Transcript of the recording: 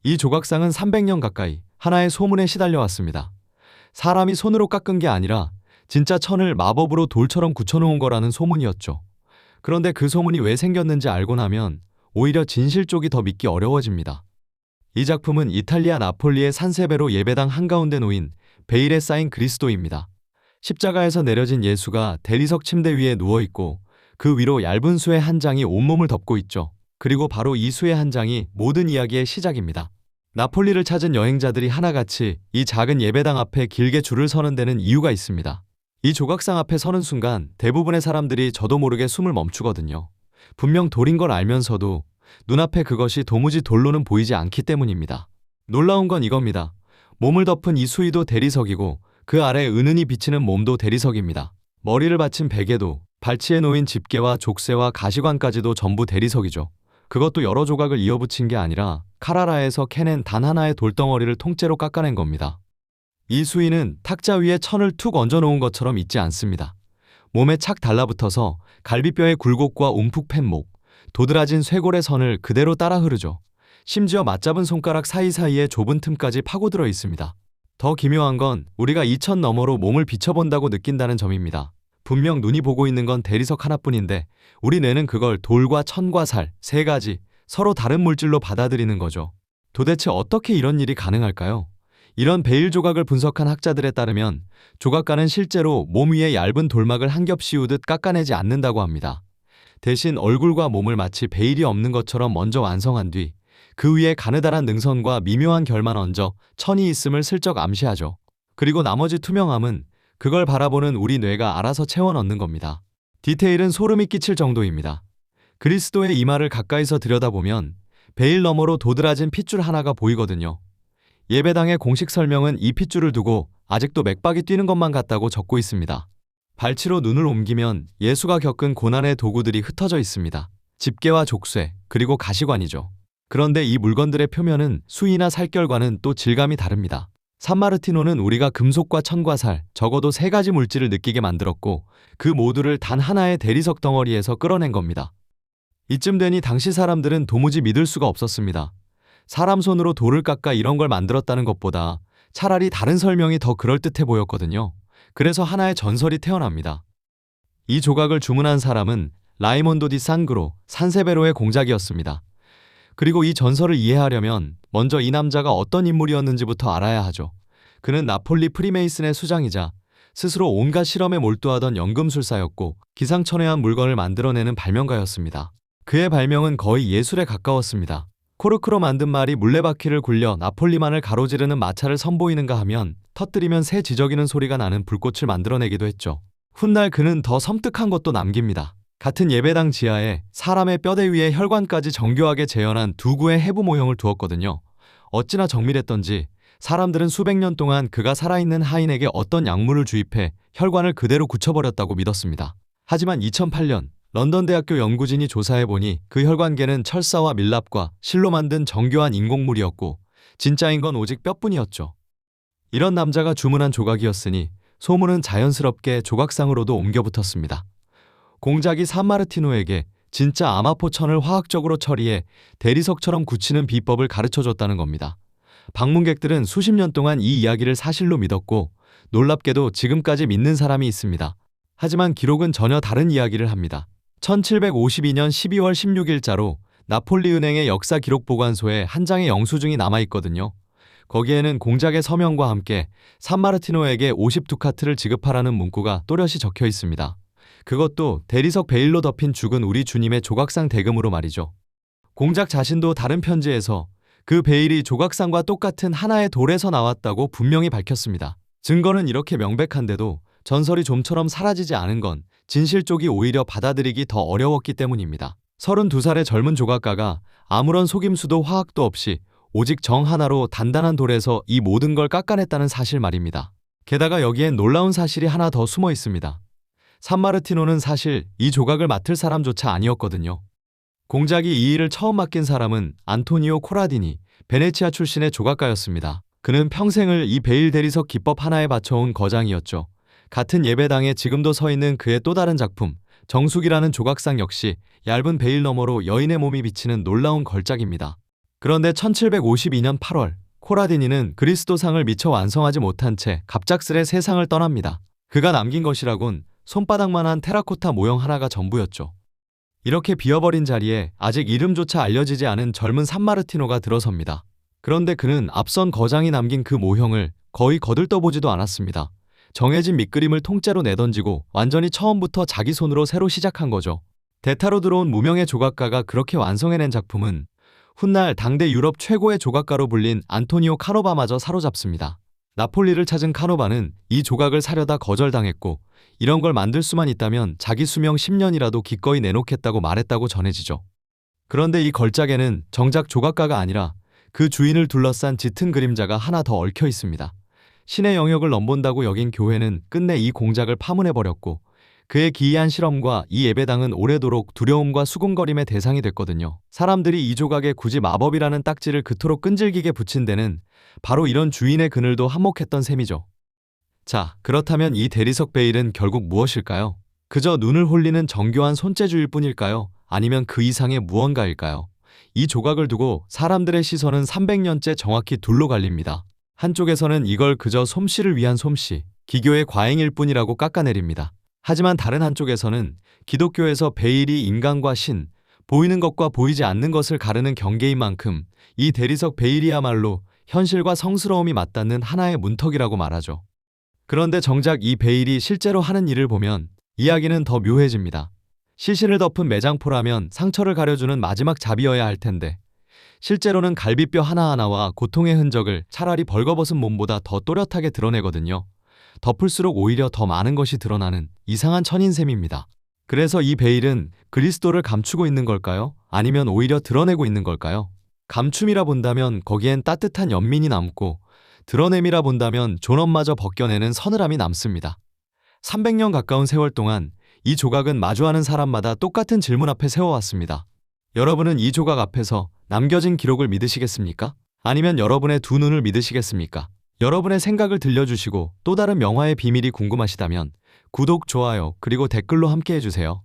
이 조각상은 300년 가까이 하나의 소문에 시달려왔습니다. 사람이 손으로 깎은 게 아니라 진짜 천을 마법으로 돌처럼 굳혀놓은 거라는 소문이었죠. 그런데 그 소문이 왜 생겼는지 알고 나면 오히려 진실 쪽이 더 믿기 어려워집니다. 이 작품은 이탈리아 나폴리의 산세베로 예배당 한가운데 놓인 베일에 쌓인 그리스도입니다. 십자가에서 내려진 예수가 대리석 침대 위에 누워있고 그 위로 얇은 수의 한 장이 온몸을 덮고 있죠. 그리고 바로 이 수의 한 장이 모든 이야기의 시작입니다. 나폴리를 찾은 여행자들이 하나같이 이 작은 예배당 앞에 길게 줄을 서는 데는 이유가 있습니다. 이 조각상 앞에 서는 순간 대부분의 사람들이 저도 모르게 숨을 멈추거든요. 분명 돌인 걸 알면서도 눈앞에 그것이 도무지 돌로는 보이지 않기 때문입니다. 놀라운 건 이겁니다. 몸을 덮은 이 수의도 대리석이고 그 아래 은은히 비치는 몸도 대리석입니다. 머리를 받친 베개도 발치에 놓인 집게와 족쇄와 가시관까지도 전부 대리석이죠. 그것도 여러 조각을 이어붙인 게 아니라 카라라에서 캐낸 단 하나의 돌덩어리를 통째로 깎아낸 겁니다. 이 수의는 탁자 위에 천을 툭 얹어놓은 것처럼 있지 않습니다. 몸에 착 달라붙어서 갈비뼈의 굴곡과 움푹 팬 목, 도드라진 쇄골의 선을 그대로 따라 흐르죠. 심지어 맞잡은 손가락 사이사이에 좁은 틈까지 파고들어 있습니다. 더 기묘한 건 우리가 이 천 너머로 몸을 비춰본다고 느낀다는 점입니다. 분명 눈이 보고 있는 건 대리석 하나뿐인데 우리 뇌는 그걸 돌과 천과 살, 세 가지 서로 다른 물질로 받아들이는 거죠. 도대체 어떻게 이런 일이 가능할까요? 이런 베일 조각을 분석한 학자들에 따르면 조각가는 실제로 몸 위에 얇은 돌막을 한 겹 씌우듯 깎아내지 않는다고 합니다. 대신 얼굴과 몸을 마치 베일이 없는 것처럼 먼저 완성한 뒤 그 위에 가느다란 능선과 미묘한 결만 얹어 천이 있음을 슬쩍 암시하죠. 그리고 나머지 투명함은 그걸 바라보는 우리 뇌가 알아서 채워 넣는 겁니다. 디테일은 소름이 끼칠 정도입니다. 그리스도의 이마를 가까이서 들여다보면 베일 너머로 도드라진 핏줄 하나가 보이거든요. 예배당의 공식 설명은 이 핏줄을 두고 아직도 맥박이 뛰는 것만 같다고 적고 있습니다. 발치로 눈을 옮기면 예수가 겪은 고난의 도구들이 흩어져 있습니다. 집게와 족쇄, 그리고 가시관이죠. 그런데 이 물건들의 표면은 수이나 살결과는 또 질감이 다릅니다. 산마르티노는 우리가 금속과 천과 살, 적어도 세 가지 물질을 느끼게 만들었고 그 모두를 단 하나의 대리석 덩어리에서 끌어낸 겁니다. 이쯤 되니 당시 사람들은 도무지 믿을 수가 없었습니다. 사람 손으로 돌을 깎아 이런 걸 만들었다는 것보다 차라리 다른 설명이 더 그럴듯해 보였거든요. 그래서 하나의 전설이 태어납니다. 이 조각을 주문한 사람은 라이몬도 디 상그로, 산세베로의 공작이었습니다. 그리고 이 전설을 이해하려면 먼저 이 남자가 어떤 인물이었는지부터 알아야 하죠. 그는 나폴리 프리메이슨의 수장이자 스스로 온갖 실험에 몰두하던 연금술사였고 기상천외한 물건을 만들어내는 발명가였습니다. 그의 발명은 거의 예술에 가까웠습니다. 코르크로 만든 말이 물레바퀴를 굴려 나폴리만을 가로지르는 마차를 선보이는가 하면 터뜨리면 새 지저귀는 소리가 나는 불꽃을 만들어내기도 했죠. 훗날 그는 더 섬뜩한 것도 남깁니다. 같은 예배당 지하에 사람의 뼈대 위에 혈관까지 정교하게 재현한 두 구의 해부 모형을 두었거든요. 어찌나 정밀했던지 사람들은 수백 년 동안 그가 살아있는 하인에게 어떤 약물을 주입해 혈관을 그대로 굳혀버렸다고 믿었습니다. 하지만 2008년 런던 대학교 연구진이 조사해보니 그 혈관계는 철사와 밀랍과 실로 만든 정교한 인공물이었고 진짜인 건 오직 뼈뿐이었죠. 이런 남자가 주문한 조각이었으니 소문은 자연스럽게 조각상으로도 옮겨붙었습니다. 공작이 산마르티노에게 진짜 아마포 천을 화학적으로 처리해 대리석처럼 굳히는 비법을 가르쳐줬다는 겁니다. 방문객들은 수십 년 동안 이 이야기를 사실로 믿었고 놀랍게도 지금까지 믿는 사람이 있습니다. 하지만 기록은 전혀 다른 이야기를 합니다. 1752년 12월 16일자로 나폴리 은행의 역사 기록 보관소에 한 장의 영수증이 남아있거든요. 거기에는 공작의 서명과 함께 산마르티노에게 50두카트를 지급하라는 문구가 또렷이 적혀 있습니다. 그것도 대리석 베일로 덮인 죽은 우리 주님의 조각상 대금으로 말이죠. 공작 자신도 다른 편지에서 그 베일이 조각상과 똑같은 하나의 돌에서 나왔다고 분명히 밝혔습니다. 증거는 이렇게 명백한데도 전설이 좀처럼 사라지지 않은 건 진실 쪽이 오히려 받아들이기 더 어려웠기 때문입니다. 32살의 젊은 조각가가 아무런 속임수도 화학도 없이 오직 정 하나로 단단한 돌에서 이 모든 걸 깎아냈다는 사실 말입니다. 게다가 여기엔 놀라운 사실이 하나 더 숨어 있습니다. 산마르티노는 사실 이 조각을 맡을 사람조차 아니었거든요. 공작이 이 일을 처음 맡긴 사람은 안토니오 코라디니, 베네치아 출신의 조각가였습니다. 그는 평생을 이 베일 대리석 기법 하나에 바쳐온 거장이었죠. 같은 예배당에 지금도 서 있는 그의 또 다른 작품, 정숙이라는 조각상 역시 얇은 베일 너머로 여인의 몸이 비치는 놀라운 걸작입니다. 그런데 1752년 8월 코라디니는 그리스도상을 미처 완성하지 못한 채 갑작스레 세상을 떠납니다. 그가 남긴 것이라곤 손바닥만한 테라코타 모형 하나가 전부였죠. 이렇게 비어버린 자리에 아직 이름조차 알려지지 않은 젊은 산마르티노가 들어섭니다. 그런데 그는 앞선 거장이 남긴 그 모형을 거의 거들떠보지도 않았습니다. 정해진 밑그림을 통째로 내던지고 완전히 처음부터 자기 손으로 새로 시작한 거죠. 대타로 들어온 무명의 조각가가 그렇게 완성해낸 작품은 훗날 당대 유럽 최고의 조각가로 불린 안토니오 카노바마저 사로잡습니다. 나폴리를 찾은 카노바는 이 조각을 사려다 거절당했고 이런 걸 만들 수만 있다면 자기 수명 10년이라도 기꺼이 내놓겠다고 말했다고 전해지죠. 그런데 이 걸작에는 정작 조각가가 아니라 그 주인을 둘러싼 짙은 그림자가 하나 더 얽혀 있습니다. 신의 영역을 넘본다고 여긴 교회는 끝내 이 공작을 파문해버렸고 그의 기이한 실험과 이 예배당은 오래도록 두려움과 수군거림의 대상이 됐거든요. 사람들이 이 조각에 굳이 마법이라는 딱지를 그토록 끈질기게 붙인 데는 바로 이런 주인의 그늘도 한몫했던 셈이죠. 자, 그렇다면 이 대리석 베일은 결국 무엇일까요? 그저 눈을 홀리는 정교한 손재주일 뿐일까요? 아니면 그 이상의 무언가일까요? 이 조각을 두고 사람들의 시선은 300년째 정확히 둘로 갈립니다. 한쪽에서는 이걸 그저 솜씨를 위한 솜씨, 기교의 과잉일 뿐이라고 깎아내립니다. 하지만 다른 한쪽에서는 기독교에서 베일이 인간과 신, 보이는 것과 보이지 않는 것을 가르는 경계인 만큼 이 대리석 베일이야말로 현실과 성스러움이 맞닿는 하나의 문턱이라고 말하죠. 그런데 정작 이 베일이 실제로 하는 일을 보면 이야기는 더 묘해집니다. 시신을 덮은 매장포라면 상처를 가려주는 마지막 잡이어야 할 텐데 실제로는 갈비뼈 하나하나와 고통의 흔적을 차라리 벌거벗은 몸보다 더 또렷하게 드러내거든요. 덮을수록 오히려 더 많은 것이 드러나는 이상한 천인셈입니다. 그래서 이 베일은 그리스도를 감추고 있는 걸까요? 아니면 오히려 드러내고 있는 걸까요? 감춤이라 본다면 거기엔 따뜻한 연민이 남고 드러냄이라 본다면 존엄마저 벗겨내는 서늘함이 남습니다. 300년 가까운 세월 동안 이 조각은 마주하는 사람마다 똑같은 질문 앞에 세워왔습니다. 여러분은 이 조각 앞에서 남겨진 기록을 믿으시겠습니까? 아니면 여러분의 두 눈을 믿으시겠습니까? 여러분의 생각을 들려주시고 또 다른 명화의 비밀이 궁금하시다면 구독, 좋아요, 그리고 댓글로 함께 해주세요.